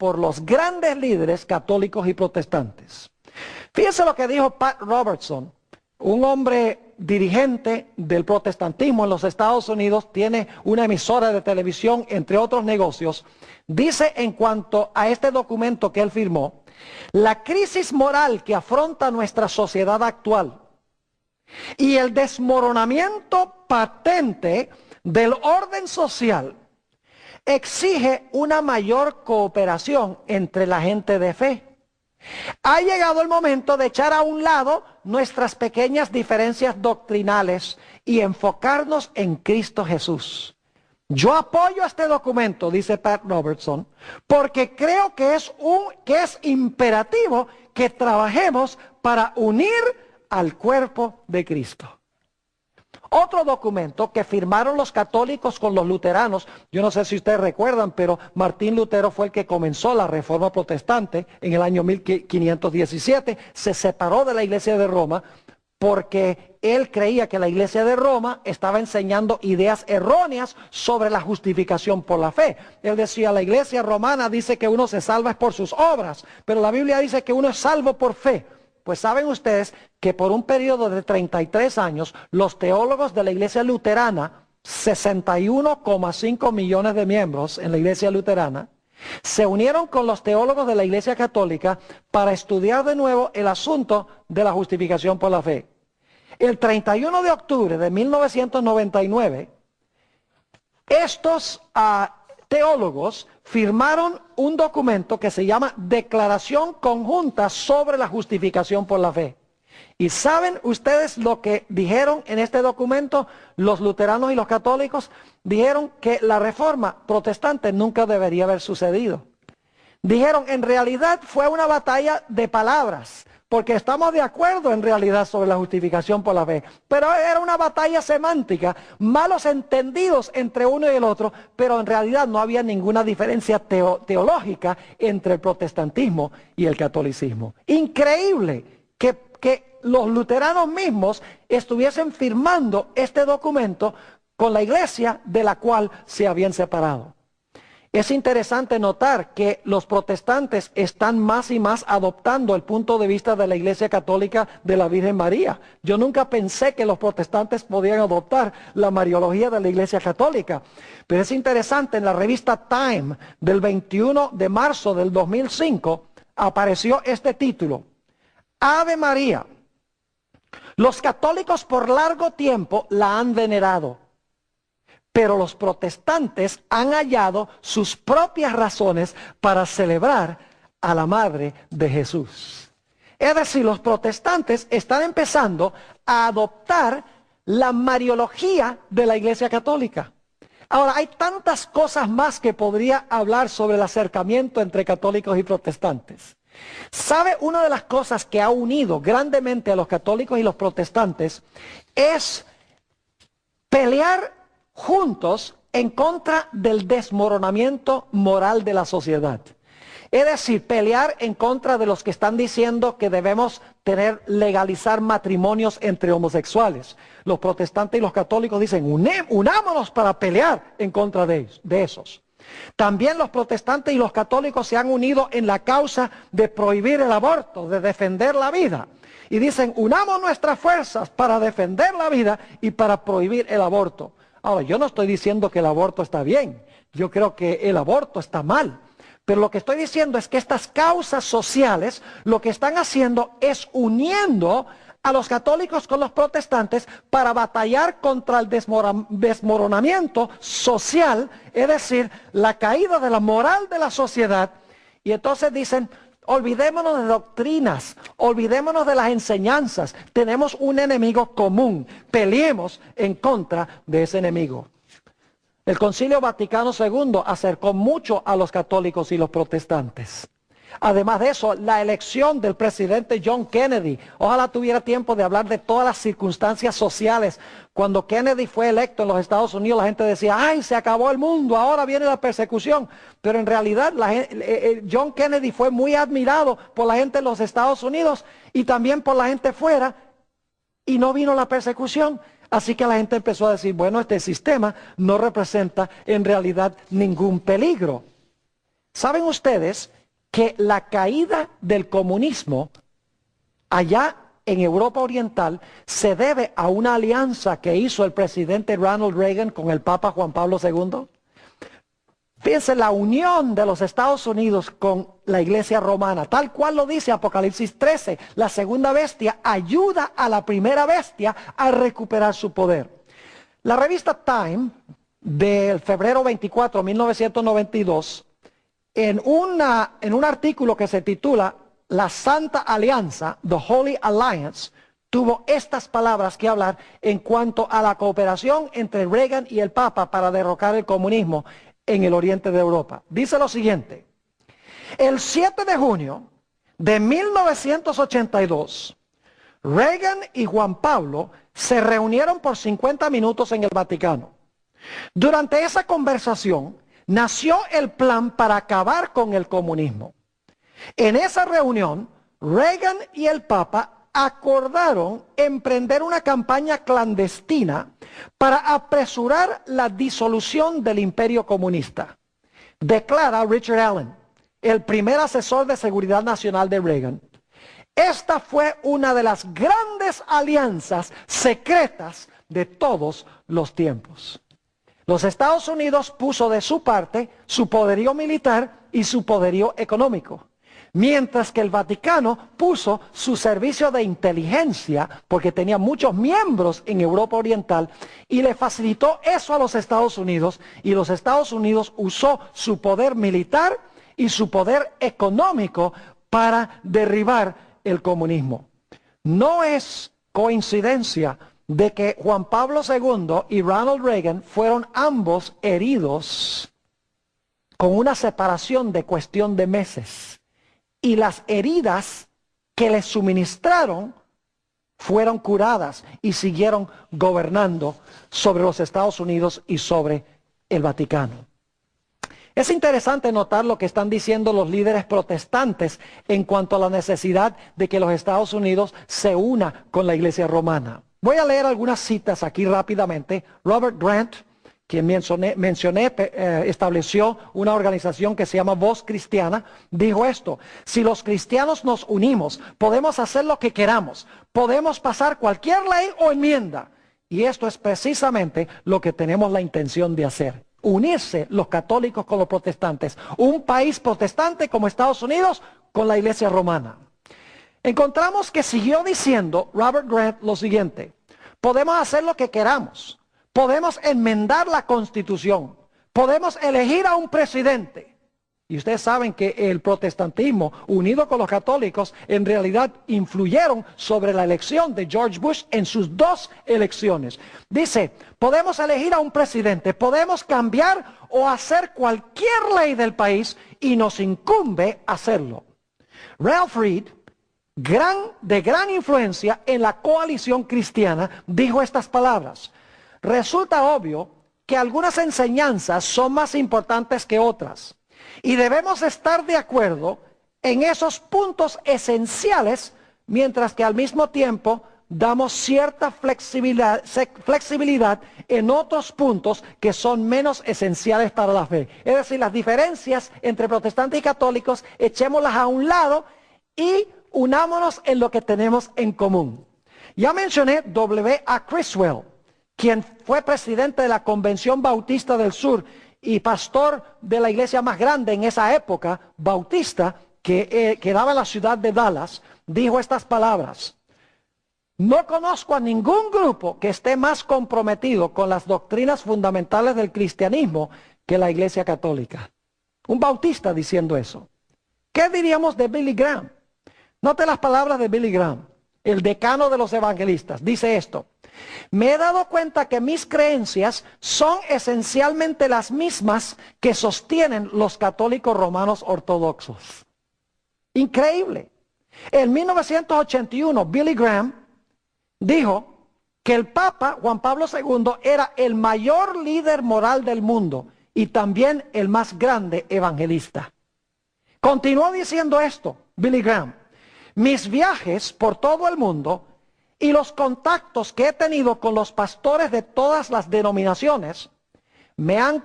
por los grandes líderes católicos y protestantes. Fíjense lo que dijo Pat Robertson, un hombre dirigente del protestantismo en los Estados Unidos, tiene una emisora de televisión, entre otros negocios. Dice en cuanto a este documento que él firmó: la crisis moral que afronta nuestra sociedad actual y el desmoronamiento patente del orden social exige una mayor cooperación entre la gente de fe. Ha llegado el momento de echar a un lado nuestras pequeñas diferencias doctrinales y enfocarnos en Cristo Jesús. Yo apoyo este documento, dice Pat Robertson, porque creo que es imperativo que trabajemos para unir al cuerpo de Cristo. Otro documento que firmaron los católicos con los luteranos, yo no sé si ustedes recuerdan, pero Martín Lutero fue el que comenzó la Reforma Protestante en el año 1517, se separó de la Iglesia de Roma porque él creía que la Iglesia de Roma estaba enseñando ideas erróneas sobre la justificación por la fe. Él decía, la Iglesia romana dice que uno se salva por sus obras, pero la Biblia dice que uno es salvo por fe. Pues saben ustedes que por un periodo de 33 años, los teólogos de la Iglesia Luterana, 61,5 millones de miembros en la Iglesia Luterana, se unieron con los teólogos de la Iglesia Católica para estudiar de nuevo el asunto de la justificación por la fe. El 31 de octubre de 1999, estos teólogos firmaron un documento que se llama Declaración Conjunta sobre la Justificación por la Fe. ¿Y saben ustedes lo que dijeron en este documento? Los luteranos y los católicos dijeron que la reforma protestante nunca debería haber sucedido. Dijeron, en realidad fue una batalla de palabras, porque estamos de acuerdo en realidad sobre la justificación por la fe, pero era una batalla semántica, malos entendidos entre uno y el otro, pero en realidad no había ninguna diferencia teológica entre el protestantismo y el catolicismo. Increíble que los luteranos mismos estuviesen firmando este documento con la iglesia de la cual se habían separado. Es interesante notar que los protestantes están más y más adoptando el punto de vista de la Iglesia Católica de la Virgen María. Yo nunca pensé que los protestantes podían adoptar la mariología de la Iglesia Católica. Pero es interesante, en la revista Time del 21 de marzo del 2005 apareció este título: Ave María. Los católicos por largo tiempo la han venerado, pero los protestantes han hallado sus propias razones para celebrar a la Madre de Jesús. Es decir, los protestantes están empezando a adoptar la mariología de la Iglesia Católica. Ahora, hay tantas cosas más que podría hablar sobre el acercamiento entre católicos y protestantes. ¿Sabe? Una de las cosas que ha unido grandemente a los católicos y los protestantes es pelear juntos en contra del desmoronamiento moral de la sociedad. Es decir, pelear en contra de los que están diciendo que debemos legalizar matrimonios entre homosexuales. Los protestantes y los católicos dicen, unámonos para pelear en contra de esos. También los protestantes y los católicos se han unido en la causa de prohibir el aborto, de defender la vida. Y dicen, unamos nuestras fuerzas para defender la vida y para prohibir el aborto. Ahora, yo no estoy diciendo que el aborto está bien, yo creo que el aborto está mal, pero lo que estoy diciendo es que estas causas sociales lo que están haciendo es uniendo a los católicos con los protestantes para batallar contra el desmoronamiento social, es decir, la caída de la moral de la sociedad. Y entonces dicen, olvidémonos de doctrinas, olvidémonos de las enseñanzas, tenemos un enemigo común, peleemos en contra de ese enemigo. El Concilio Vaticano II acercó mucho a los católicos y los protestantes. Además de eso, la elección del presidente John Kennedy, ojalá tuviera tiempo de hablar de todas las circunstancias sociales. Cuando Kennedy fue electo en los Estados Unidos, la gente decía, ¡ay, se acabó el mundo, ahora viene la persecución! Pero en realidad, John Kennedy fue muy admirado por la gente de los Estados Unidos y también por la gente fuera, y no vino la persecución. Así que la gente empezó a decir, bueno, este sistema no representa en realidad ningún peligro. ¿Saben ustedes que la caída del comunismo allá en Europa Oriental se debe a una alianza que hizo el presidente Ronald Reagan con el Papa Juan Pablo II? Fíjense, la unión de los Estados Unidos con la Iglesia Romana, tal cual lo dice Apocalipsis 13, la segunda bestia ayuda a la primera bestia a recuperar su poder. La revista Time, del febrero 24, 1992, en un artículo que se titula La Santa Alianza, The Holy Alliance, tuvo estas palabras que hablar en cuanto a la cooperación entre Reagan y el Papa para derrocar el comunismo en el oriente de Europa. Dice lo siguiente: el 7 de junio de 1982, Reagan y Juan Pablo se reunieron por 50 minutos en el Vaticano. Durante esa conversación nació el plan para acabar con el comunismo. En esa reunión, Reagan y el Papa acordaron emprender una campaña clandestina para apresurar la disolución del imperio comunista, declara Richard Allen, el primer asesor de seguridad nacional de Reagan. Esta fue una de las grandes alianzas secretas de todos los tiempos. Los Estados Unidos puso de su parte su poderío militar y su poderío económico, mientras que el Vaticano puso su servicio de inteligencia, porque tenía muchos miembros en Europa Oriental, y le facilitó eso a los Estados Unidos, y los Estados Unidos usó su poder militar y su poder económico para derribar el comunismo. No es coincidencia de que Juan Pablo II y Ronald Reagan fueron ambos heridos con una separación de cuestión de meses. Y las heridas que les suministraron fueron curadas y siguieron gobernando sobre los Estados Unidos y sobre el Vaticano. Es interesante notar lo que están diciendo los líderes protestantes en cuanto a la necesidad de que los Estados Unidos se una con la Iglesia Romana. Voy a leer algunas citas aquí rápidamente. Robert Grant, quien mencioné, estableció una organización que se llama Voz Cristiana, dijo esto: si los cristianos nos unimos, podemos hacer lo que queramos, podemos pasar cualquier ley o enmienda. Y esto es precisamente lo que tenemos la intención de hacer: unirse los católicos con los protestantes, un país protestante como Estados Unidos con la Iglesia Romana. Encontramos que siguió diciendo Robert Grant lo siguiente: podemos hacer lo que queramos. Podemos enmendar la Constitución, podemos elegir a un presidente. Y ustedes saben que el protestantismo, unido con los católicos, en realidad influyeron sobre la elección de George Bush en sus dos elecciones. Dice, podemos elegir a un presidente, podemos cambiar o hacer cualquier ley del país y nos incumbe hacerlo. Ralph Reed, de gran influencia en la coalición cristiana, dijo estas palabras: resulta obvio que algunas enseñanzas son más importantes que otras, y debemos estar de acuerdo en esos puntos esenciales, mientras que al mismo tiempo damos cierta flexibilidad en otros puntos que son menos esenciales para la fe. Es decir, las diferencias entre protestantes y católicos, echémoslas a un lado y unámonos en lo que tenemos en común. Ya mencioné W.A. Criswell, quien fue presidente de la Convención Bautista del Sur y pastor de la iglesia más grande en esa época, bautista, que quedaba en la ciudad de Dallas. Dijo estas palabras: no conozco a ningún grupo que esté más comprometido con las doctrinas fundamentales del cristianismo que la Iglesia Católica. Un bautista diciendo eso. ¿Qué diríamos de Billy Graham? Note las palabras de Billy Graham, el decano de los evangelistas. Dice esto: me he dado cuenta que mis creencias son esencialmente las mismas que sostienen los católicos romanos ortodoxos. Increíble. En 1981, Billy Graham dijo que el Papa Juan Pablo II era el mayor líder moral del mundo y también el más grande evangelista. Continuó diciendo esto, Billy Graham: mis viajes por todo el mundo y los contactos que he tenido con los pastores de todas las denominaciones me han